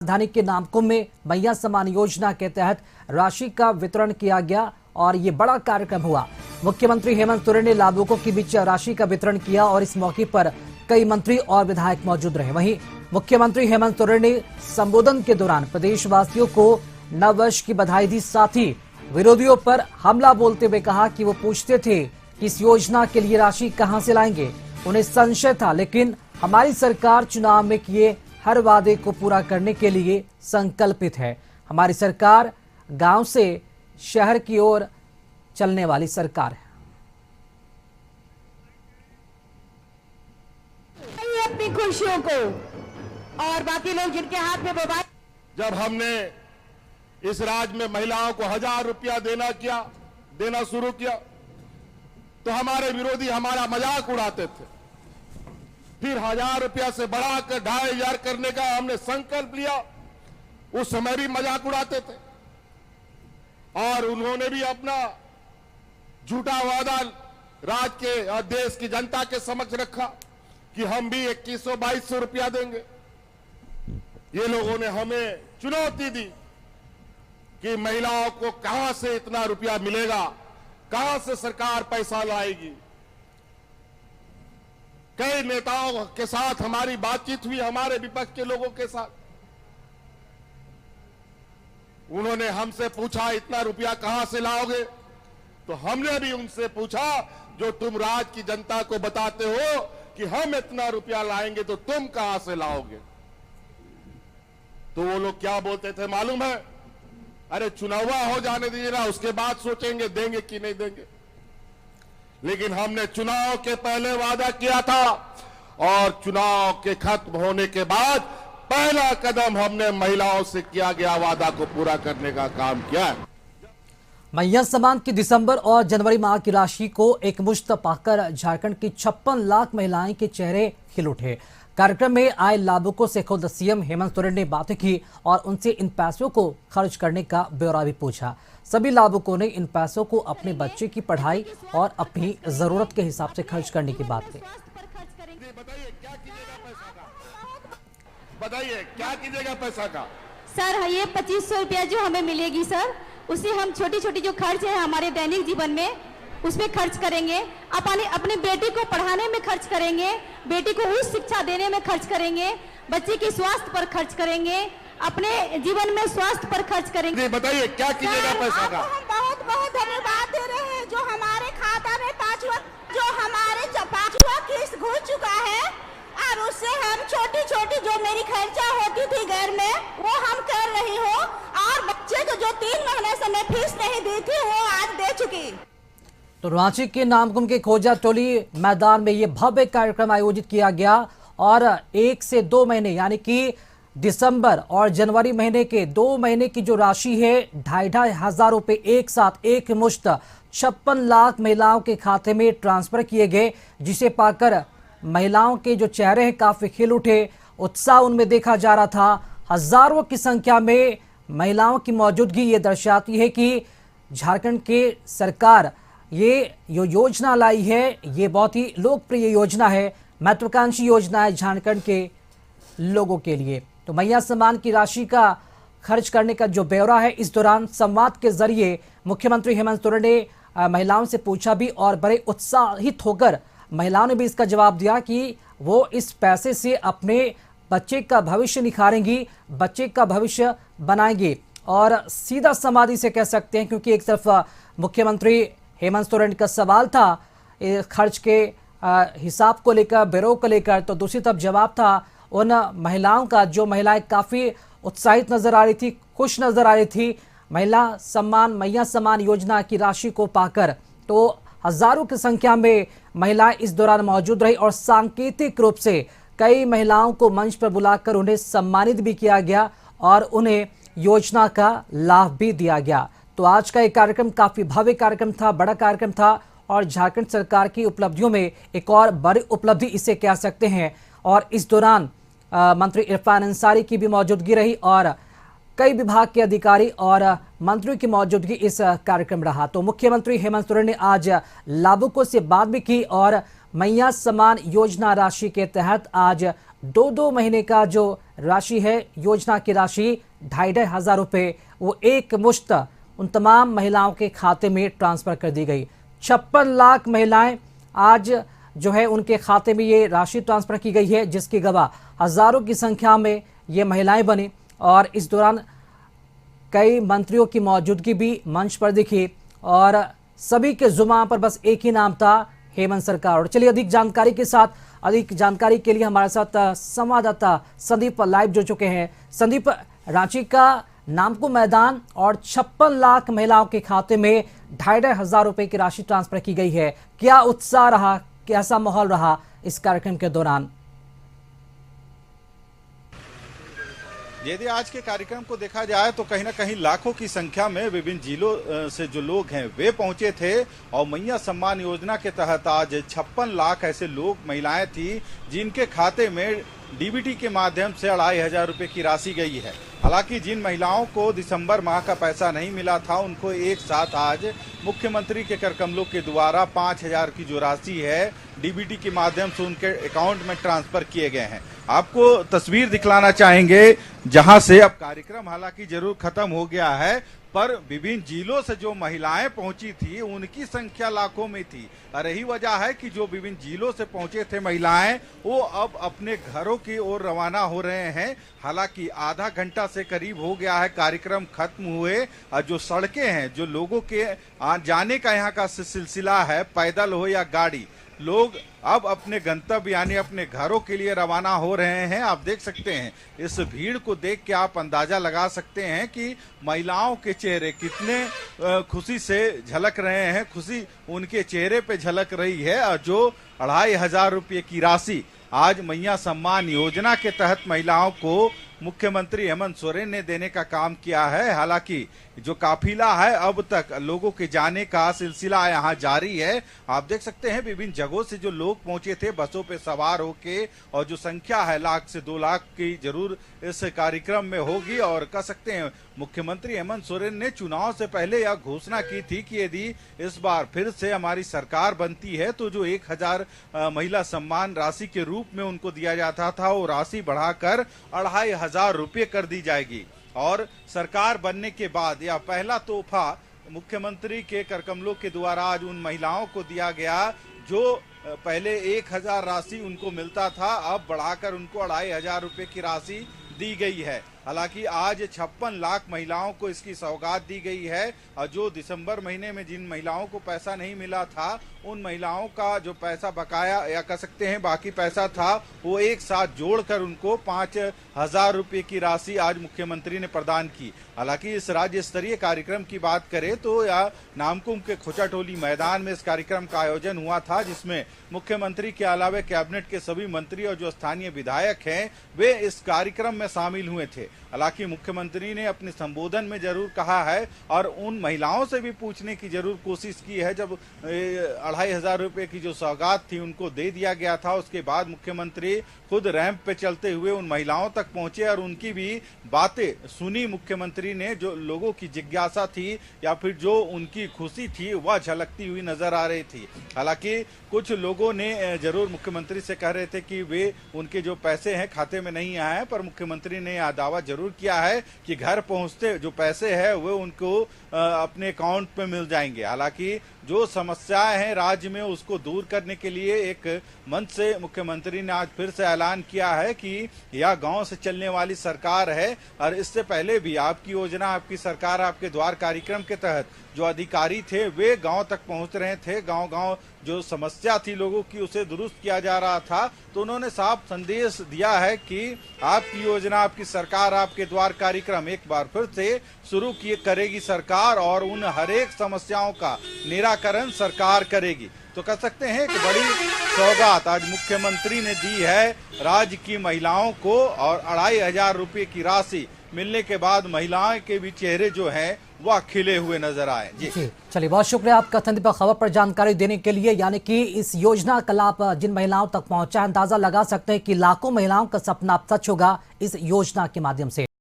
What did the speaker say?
राजधानी के नामकुम में मैया सम्मान योजना के तहत राशि का वितरण किया गया और ये बड़ा कार्यक्रम हुआ। मुख्यमंत्री हेमंत सोरेन ने लाभुकों के बीच राशि का वितरण किया और इस मौके पर कई मंत्री और विधायक मौजूद रहे। वहीं मुख्यमंत्री हेमंत सोरेन ने संबोधन के दौरान प्रदेशवासियों को नववर्ष की बधाई दी। साथ ही विरोधियों पर हमला बोलते हुए कहा कि वो पूछते थे कि इस योजना के लिए राशि कहां से लाएंगे। उन्हें संशय था, लेकिन हमारी सरकार चुनाव में किए हर वादे को पूरा करने के लिए संकल्पित है। हमारी सरकार गांव से शहर की ओर चलने वाली सरकार है। अपनी खुशियों को और बाकी लोग जिनके हाथ में मोबाइल। जब हमने इस राज्य में महिलाओं को 1000 रुपया देना शुरू किया तो हमारे विरोधी हमारा मजाक उड़ाते थे। फिर 1000 रुपया से बढ़ाकर 2500 करने का हमने संकल्प लिया। उस समय भी मजाक उड़ाते थे और उन्होंने भी अपना झूठा वादा राज्य के और देश की जनता के समक्ष रखा कि हम भी 2100-2200 रुपया देंगे। ये लोगों ने हमें चुनौती दी कि महिलाओं को कहां से इतना रुपया मिलेगा, कहां से सरकार पैसा लाएगी। कई नेताओं के साथ हमारी बातचीत हुई, हमारे विपक्ष के लोगों के साथ। उन्होंने हमसे पूछा इतना रुपया कहां से लाओगे, तो हमने भी उनसे पूछा जो तुम राज्य की जनता को बताते हो कि हम इतना रुपया लाएंगे तो तुम कहां से लाओगे। तो वो लोग क्या बोलते थे मालूम है? अरे चुनाव हो जाने दीजिए ना, उसके बाद सोचेंगे देंगे कि नहीं देंगे। लेकिन हमने चुनाव के पहले वादा किया था और चुनाव के खत्म होने के बाद पहला कदम हमने महिलाओं से किया गया वादा को पूरा करने का काम किया है। मैया सम्मान की दिसंबर और जनवरी माह की राशि को एकमुश्त पाकर झारखंड की 56 लाख महिलाएं के चेहरे खिल उठे। कार्यक्रम में आए लाभुकों से खुद सीएम हेमंत सोरेन ने बातें की और उनसे इन पैसों को खर्च करने का ब्यौरा भी पूछा। सभी लाभुकों ने इन पैसों को अपने बच्चे की पढ़ाई और अपनी जरूरत के हिसाब से खर्च करने की बात कही। बताइए क्या कीजिएगा पैसा का? सर ये 2500 रुपया जो हमें मिलेगी सर, उसे हम छोटी छोटी जो खर्च है हमारे दैनिक जीवन में उसमें खर्च करेंगे। अपने बेटी को पढ़ाने में खर्च करेंगे, बेटी को उच्च शिक्षा देने में खर्च करेंगे, बच्चे के स्वास्थ्य पर खर्च करेंगे, अपने जीवन में स्वास्थ्य पर खर्च करेंगे। बताइए क्या कीजिएगा पैसा का? हम बहुत बहुत धन्यवाद दे रहे हैं जो हमारे खाता में पांचवा किस्त घुस चुका है और उससे हम छोटी छोटी जो मेरी खर्चा होती थी घर में वो हम कर रही हूँ और बच्चे को जो 3 महीने से मैं फीस नहीं दी थी वो आज दे चुकी। तो रांची के नामकुम के खोजा टोली मैदान में ये भव्य कार्यक्रम आयोजित किया गया और 1 से 2 महीने यानी कि दिसंबर और जनवरी महीने के 2 महीने की जो राशि है 2500 रुपए एक साथ एक मुश्त 56 लाख महिलाओं के खाते में ट्रांसफर किए गए, जिसे पाकर महिलाओं के जो चेहरे हैं काफी खिल उठे। उत्साह उनमें देखा जा रहा था। हजारों की संख्या में महिलाओं की मौजूदगी ये दर्शाती है कि झारखंड के सरकार ये जो योजना लाई है ये बहुत ही लोकप्रिय योजना है, महत्वाकांक्षी योजना है झारखंड के लोगों के लिए। तो मैया सम्मान की राशि का खर्च करने का जो ब्यौरा है, इस दौरान संवाद के जरिए मुख्यमंत्री हेमंत सोरेन ने महिलाओं से पूछा भी और बड़े उत्साहित होकर महिलाओं ने भी इसका जवाब दिया कि वो इस पैसे से अपने बच्चे का भविष्य निखारेंगी, बच्चे का भविष्य बनाएंगे। और सीधा संवाद इसे कह सकते हैं, क्योंकि एक तरफ मुख्यमंत्री हेमंत सोरेन का सवाल था खर्च के हिसाब को लेकर, ब्यूरो को लेकर, तो दूसरी तरफ जवाब था उन महिलाओं का जो महिलाएं काफ़ी उत्साहित नजर आ रही थी, खुश नजर आ रही थी मैया सम्मान योजना की राशि को पाकर। तो हजारों की संख्या में महिलाएं इस दौरान मौजूद रही और सांकेतिक रूप से कई महिलाओं को मंच पर बुलाकर उन्हें सम्मानित भी किया गया और उन्हें योजना का लाभ भी दिया गया। तो आज का ये कार्यक्रम काफी भव्य कार्यक्रम था, बड़ा कार्यक्रम था और झारखंड सरकार की उपलब्धियों में एक और बड़ी उपलब्धि इसे कह सकते हैं। और इस दौरान मंत्री इरफान अंसारी की भी मौजूदगी रही और कई विभाग के अधिकारी और मंत्रियों की मौजूदगी इस कार्यक्रम रहा। तो मुख्यमंत्री हेमंत सोरेन ने आज लाभुकों से बात भी की और मैया सम्मान योजना राशि के तहत आज दो महीने का जो राशि है, योजना की राशि 2,500 रुपये, वो एक मुश्त उन तमाम महिलाओं के खाते में ट्रांसफर कर दी गई। 56 लाख महिलाएं आज जो है उनके खाते में ये राशि ट्रांसफर की गई है, जिसकी गवाह हजारों की संख्या में ये महिलाएं बनी। और इस दौरान कई मंत्रियों की मौजूदगी भी मंच पर दिखी और सभी के जुबान पर बस एक ही नाम था, हेमंत सरकार। और चलिए अधिक जानकारी के लिए हमारे साथ संवाददाता संदीप लाइव जुड़ चुके हैं। संदीप, रांची का नामकुम मैदान और 56 लाख महिलाओं के खाते में 2,500 रुपए की राशि ट्रांसफर की गई है। क्या उत्साह रहा, कैसा माहौल रहा इस कार्यक्रम के दौरान? यदि आज के कार्यक्रम को देखा जाए तो कहीं ना कहीं लाखों की संख्या में विभिन्न जिलों से जो लोग हैं वे पहुंचे थे और मैया सम्मान योजना के तहत आज 56 लाख ऐसे लोग, महिलाएं थी जिनके खाते में डीबीटी के माध्यम से 2,500 रुपए की राशि गई है। हालांकि जिन महिलाओं को दिसंबर माह का पैसा नहीं मिला था, उनको एक साथ आज मुख्यमंत्री के कर कमलों के द्वारा 5,000 की जो राशि है डीबीटी के माध्यम से उनके अकाउंट में ट्रांसफर किए गए हैं। आपको तस्वीर दिखलाना चाहेंगे जहां से अब कार्यक्रम हालांकि जरूर खत्म हो गया है, पर विभिन्न जिलों से जो महिलाएं पहुंची थी उनकी संख्या लाखों में थी। और यही वजह है कि जो विभिन्न जिलों से पहुंचे थे महिलाएं, वो अब अपने घरों की ओर रवाना हो रहे हैं। हालांकि आधा घंटा से करीब हो गया है कार्यक्रम खत्म हुए, और जो सड़कें हैं, जो लोगों के जाने का यहाँ का सिलसिला है, पैदल हो या गाड़ी, लोग अब अपने गंतव्य यानी अपने घरों के लिए रवाना हो रहे हैं। आप देख सकते हैं, इस भीड़ को देख के आप अंदाजा लगा सकते हैं कि महिलाओं के चेहरे कितने खुशी से झलक रहे हैं। खुशी उनके चेहरे पे झलक रही है। और जो 2,500 रुपये की राशि आज मैया सम्मान योजना के तहत महिलाओं को मुख्यमंत्री हेमंत सोरेन ने देने का काम किया है। हालांकि जो काफिला है अब तक लोगों के जाने का सिलसिला यहाँ जारी है। आप देख सकते हैं विभिन्न जगहों से जो लोग पहुंचे थे बसों पे सवार होके, और जो संख्या है 1 से 2 लाख की जरूर इस कार्यक्रम में होगी। और कह सकते हैं मुख्यमंत्री हेमंत सोरेन ने चुनाव से पहले यह घोषणा की थी कि यदि इस बार फिर से हमारी सरकार बनती है तो जो 1,000 महिला सम्मान राशि के रूप में उनको दिया जाता था, वो राशि बढ़ाकर 2,500 रुपये कर दी जाएगी। और सरकार बनने के बाद यह पहला तोहफा मुख्यमंत्री के कर कमलों के द्वारा आज उन महिलाओं को दिया गया जो पहले 1,000 राशि उनको मिलता था, अब बढ़ाकर उनको 2,500 रुपये की राशि दी गई है। हालांकि आज 56 लाख महिलाओं को इसकी सौगात दी गई है। और जो दिसंबर महीने में जिन महिलाओं को पैसा नहीं मिला था, उन महिलाओं का जो पैसा बकाया या कह सकते हैं बाकी पैसा था, वो एक साथ जोड़कर उनको 5,000 रुपये की राशि आज मुख्यमंत्री ने प्रदान की। हालांकि इस राज्य स्तरीय कार्यक्रम की बात करें तो यह नामकुम के खोचाटोली मैदान में इस कार्यक्रम का आयोजन हुआ था, जिसमें मुख्यमंत्री के अलावा कैबिनेट के सभी मंत्री और जो स्थानीय विधायक हैं वे इस कार्यक्रम में शामिल हुए थे। हालांकि मुख्यमंत्री ने अपने संबोधन में जरूर कहा है और उन महिलाओं से भी पूछने की जरूर कोशिश की है। जब 2,500 रुपये की जो सौगात थी उनको दे दिया गया था, उसके बाद मुख्यमंत्री खुद रैंप पे चलते हुए उन महिलाओं तक पहुंचे और उनकी भी बातें सुनी। मुख्यमंत्री ने जो लोगों की जिज्ञासा थी या फिर जो उनकी खुशी थी वह झलकती हुई नजर आ रही थी। हालांकि कुछ लोगों ने जरूर मुख्यमंत्री से कह रहे थे कि वे उनके जो पैसे हैं खाते में नहीं आए हैं, पर मुख्यमंत्री ने यह दावा जरूर किया है कि घर पहुंचते जो पैसे हैं वे उनको अपने अकाउंट पे मिल जाएंगे। हालांकि जो समस्याएं हैं राज्य में उसको दूर करने के लिए एक मंच से मुख्यमंत्री ने आज फिर से ऐलान किया है कि यह गांव से चलने वाली सरकार है। और इससे पहले भी आपकी योजना आपकी सरकार आपके द्वार कार्यक्रम के तहत जो अधिकारी थे वे गांव तक पहुंच रहे थे। गांव-गांव जो समस्या थी लोगों की उसे दुरुस्त किया जा रहा था। तो उन्होंने साफ संदेश दिया है कि आपकी योजना आपकी सरकार आपके द्वार कार्यक्रम एक बार फिर से शुरू करेगी सरकार, और उन हर एक समस्याओं का निराकरण सरकार करेगी। तो कह सकते हैं कि बड़ी सौगात आज मुख्यमंत्री ने दी है राज्य की महिलाओं को, और 2,500 रुपये की राशि मिलने के बाद महिलाओं के भी चेहरे जो हैं वह खिले हुए नजर आए। जी चलिए, बहुत शुक्रिया आपका संदीप खबर पर जानकारी देने के लिए। यानी कि इस योजना का लाभ जिन महिलाओं तक पहुंचा, अंदाजा लगा सकते हैं कि लाखों महिलाओं का सपना अब सच होगा इस योजना के माध्यम से।